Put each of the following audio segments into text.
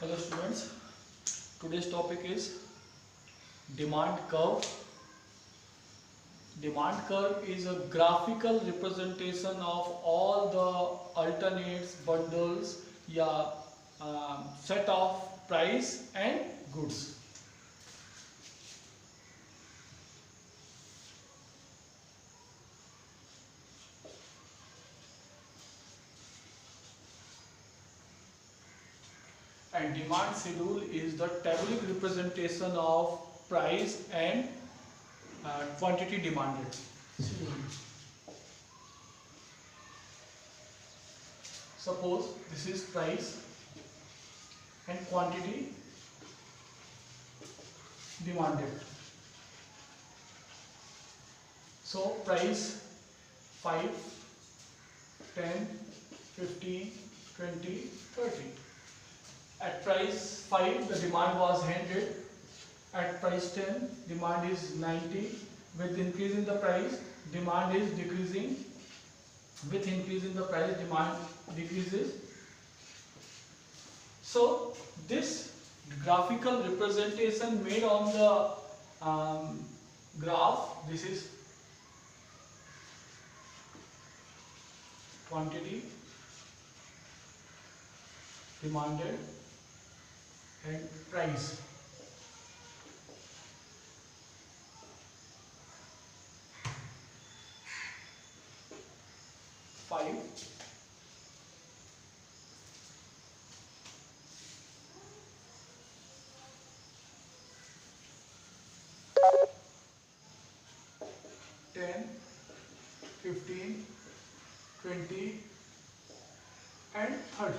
Hello students, today's topic is demand curve. Demand curve is a graphical representation of all the alternates, bundles, या set of price and goods. And demand schedule is the tabular representation of price and quantity demanded. Suppose this is price and quantity demanded. So price 5, 10, 15, 20, 30. At price 5 the demand was 100. At price 10 demand is 90. With increase in the price demand is decreasing. With increase in the price demand decreases. So this graphical representation made on the graph, this is quantity demanded and price. Five, 10, 15, 20 and 30.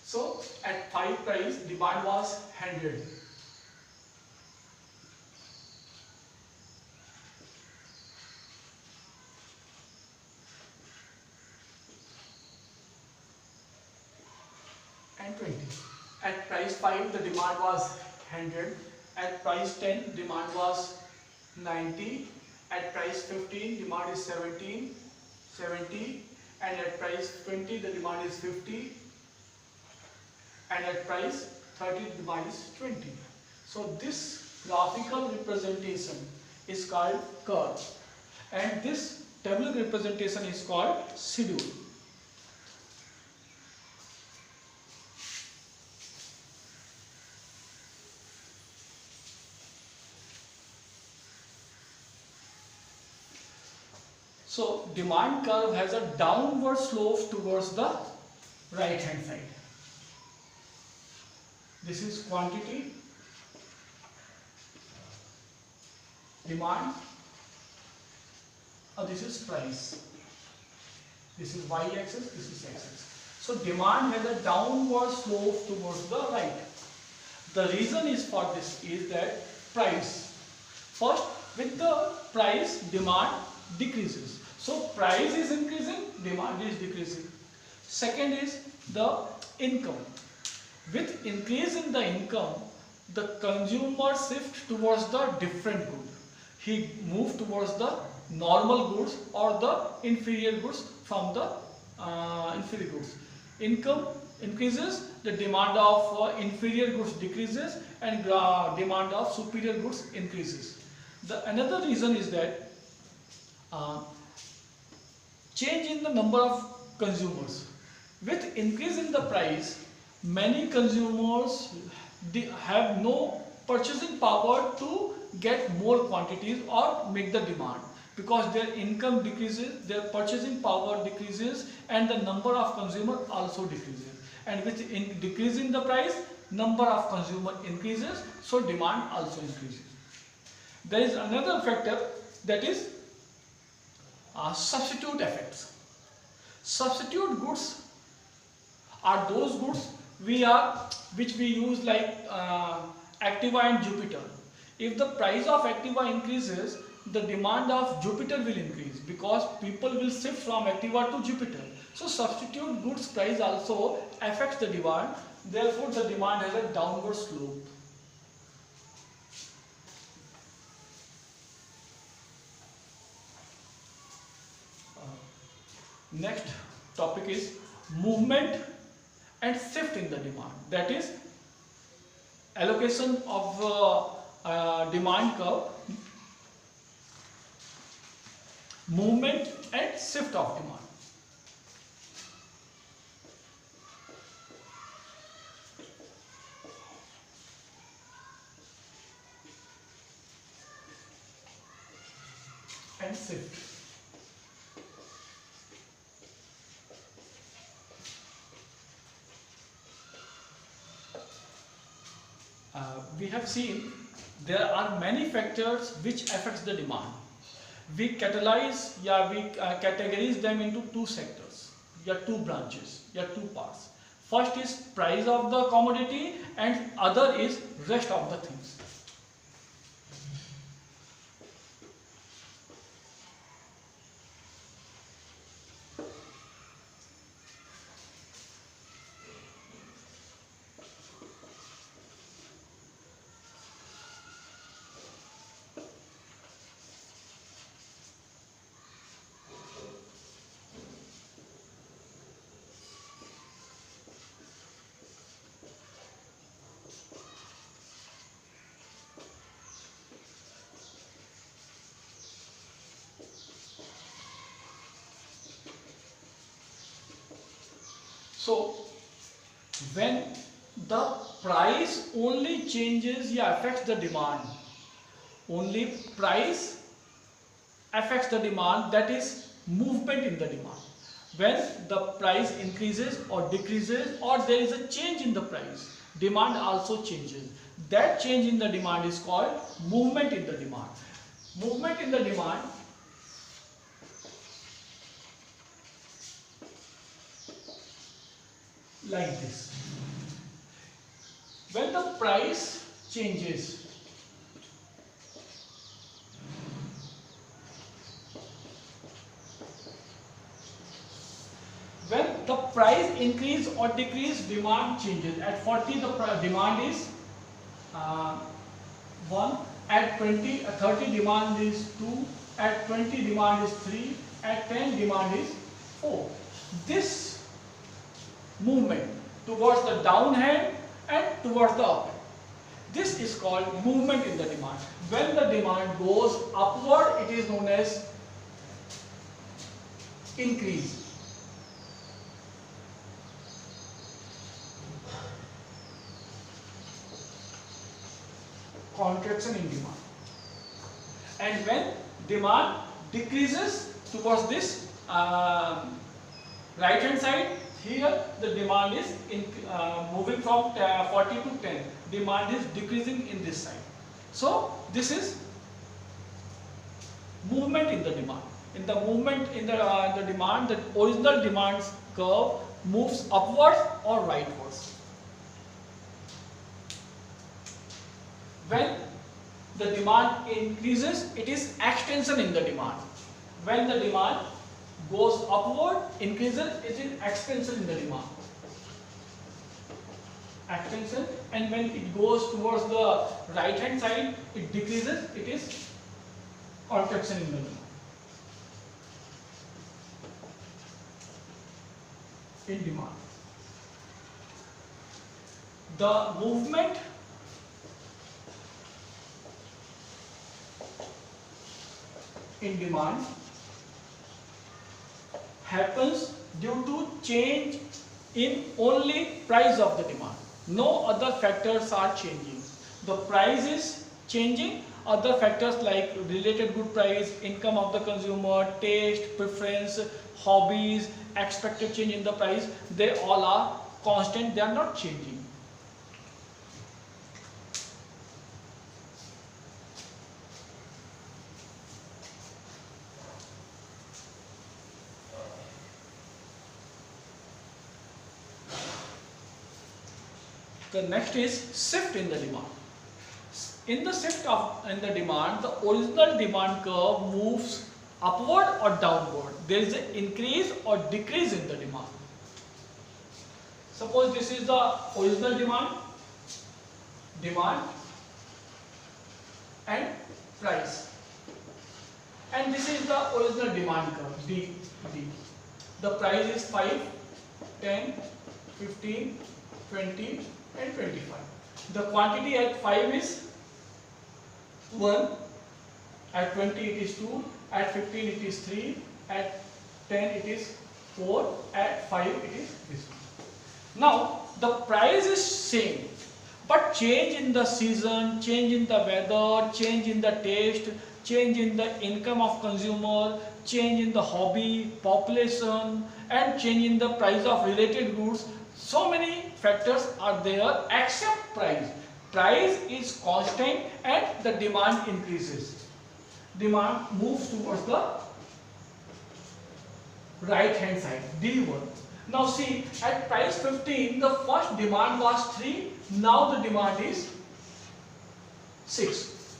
So at 5 price demand was 100. And 20. At price 5 the demand was 100. At price 10 demand was 90. At price 15 demand is 70. And at price 20 the demand is 50. And at price 30 the demand is 20. So this graphical representation is called curve, and this tabular representation is called schedule. So demand curve has a downward slope towards the right hand side. This is quantity demand, this is price. This is y axis, this is x axis. So demand has a downward slope towards the right. The reason is for this is that price. First, with the price demand decreases. So price is increasing, demand is decreasing. Second is the income. With increase in the income, the consumer shift towards the different good. He moved towards the normal goods or the inferior goods from the inferior goods. Income increases, the demand of inferior goods decreases, and demand of superior goods increases. Another reason is that change in the number of consumers. With increase in the price, many consumers have no purchasing power to get more quantities or make the demand, because their income decreases, their purchasing power decreases, and the number of consumers also decreases. And with decrease in the price, number of consumers increases, so demand also increases. There is another factor, that is substitute effects. Substitute goods are those goods which we use, like Activa and Jupiter. If the price of Activa increases, the demand of Jupiter will increase, because people will shift from Activa to Jupiter. So substitute goods price also affects the demand. Therefore the demand has a downward slope. Next topic is movement and shift in the demand. That is allocation of demand curve, movement and shift of demand. And shift. We have seen there are many factors which affects the demand. We catalyze, we categorize them into two sectors, two branches, two parts. First is price of the commodity and other is rest of the things. So when the price only changes, affects the demand, only price affects the demand, that is movement in the demand. When the price increases or decreases or there is a change in the price, demand also changes. That change in the demand is called movement in the demand. Movement in the demand like this. When the price changes, when the price increase or decrease, demand changes. At 40 the demand is 1, at 30 demand is 2, at 20 demand is 3, at 10 demand is 4. This movement towards the down hand and towards the up hand, this is called movement in the demand. When the demand goes upward, it is known as increase. Contraction in demand. And when demand decreases towards this right hand side, here the demand is moving from 40 to 10. Demand is decreasing in this side. So this is movement in the demand. In the movement in the demand, the original demand curve moves upwards or rightwards. When the demand increases, it is extension in the demand. When the demand goes upward, increases, it is expansion in the demand. Extension. And when it goes towards the right hand side, it decreases, it is contraction in the demand. In demand. The movement in demand happens due to change in only price of the demand. No other factors are changing. The price is changing. Other factors like related good price, income of the consumer, taste, preference, hobbies, expected change in the price, they all are constant, they are not changing. The next is shift in the demand. In the shift in the demand, the original demand curve moves upward or downward. There is an increase or decrease in the demand. Suppose this is the original demand and price. And this is the original demand curve, D. The price is 5, 10, 15, 20 and 25. The quantity at 5 is 1, at 20 it is 2, at 15 it is 3, at 10 it is 4, at 5 it is this one. Now the price is same, but change in the season, change in the weather, change in the taste, change in the income of consumer, change in the hobby, population, and change in the price of related goods. So many factors are there except price. Price is constant and the demand increases. Demand moves towards the right hand side, D1. Now see, at price 15, the first demand was 3, now the demand is 6.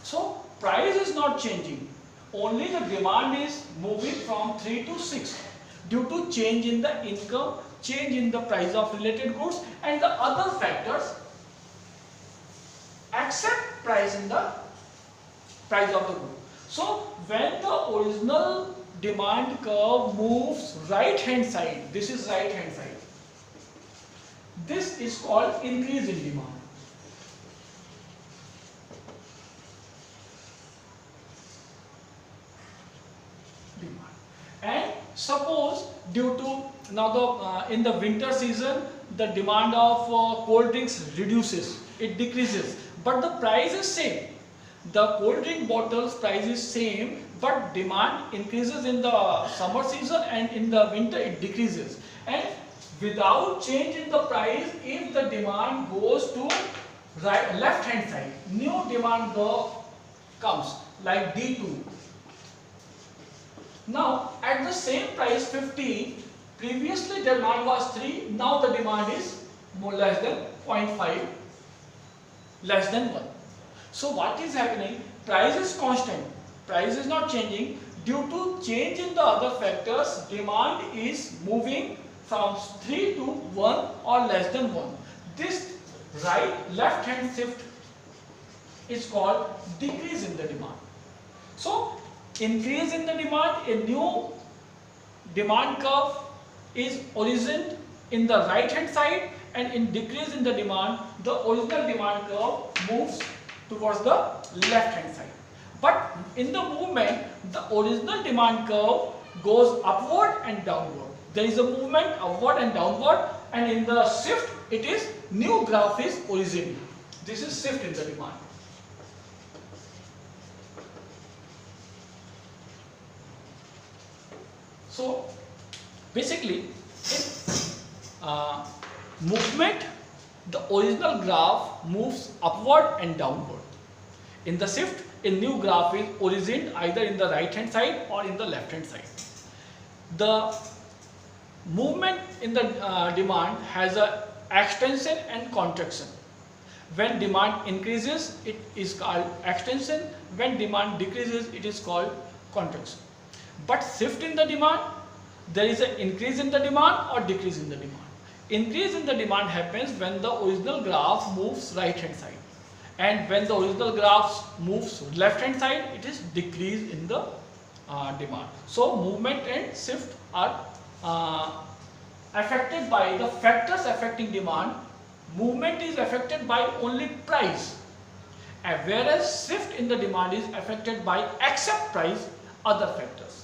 So price is not changing, only the demand is moving from 3 to 6 due to change in the income, change in the price of related goods and the other factors except price in the price of the good. So when the original demand curve moves right hand side, this is right hand side, this is called increase in demand. And suppose due to now in the winter season the demand of cold drinks reduces, it decreases, but the price is same. The cold drink bottles price is same, but demand increases in the summer season and in the winter it decreases. And without change in the price, if the demand goes to left hand side, new demand curve comes like D2. Now at the same price 15, previously demand was 3, now the demand is more less than 0.5, less than 1. So what is happening? Price is constant, price is not changing. Due to change in the other factors, demand is moving from 3 to 1 or less than 1. This left hand shift is called decrease in the demand. So increase in the demand, a new demand curve is origined in the right hand side, and in decrease in the demand, the original demand curve moves towards the left hand side. But in the movement, the original demand curve goes upward and downward. There is a movement upward and downward, and in the shift it is new graph is originating. This is shift in the demand. So basically in movement, the original graph moves upward and downward. In the shift, a new graph is originated either in the right hand side or in the left hand side. The movement in the demand has a extension and contraction. When demand increases, it is called extension. When demand decreases, it is called contraction. But shift in the demand, there is an increase in the demand or decrease in the demand. Increase in the demand happens when the original graph moves right hand side, and when the original graph moves left hand side, it is decrease in the demand. So movement and shift are affected by the factors affecting demand. Movement is affected by only price, whereas shift in the demand is affected by except price other factors.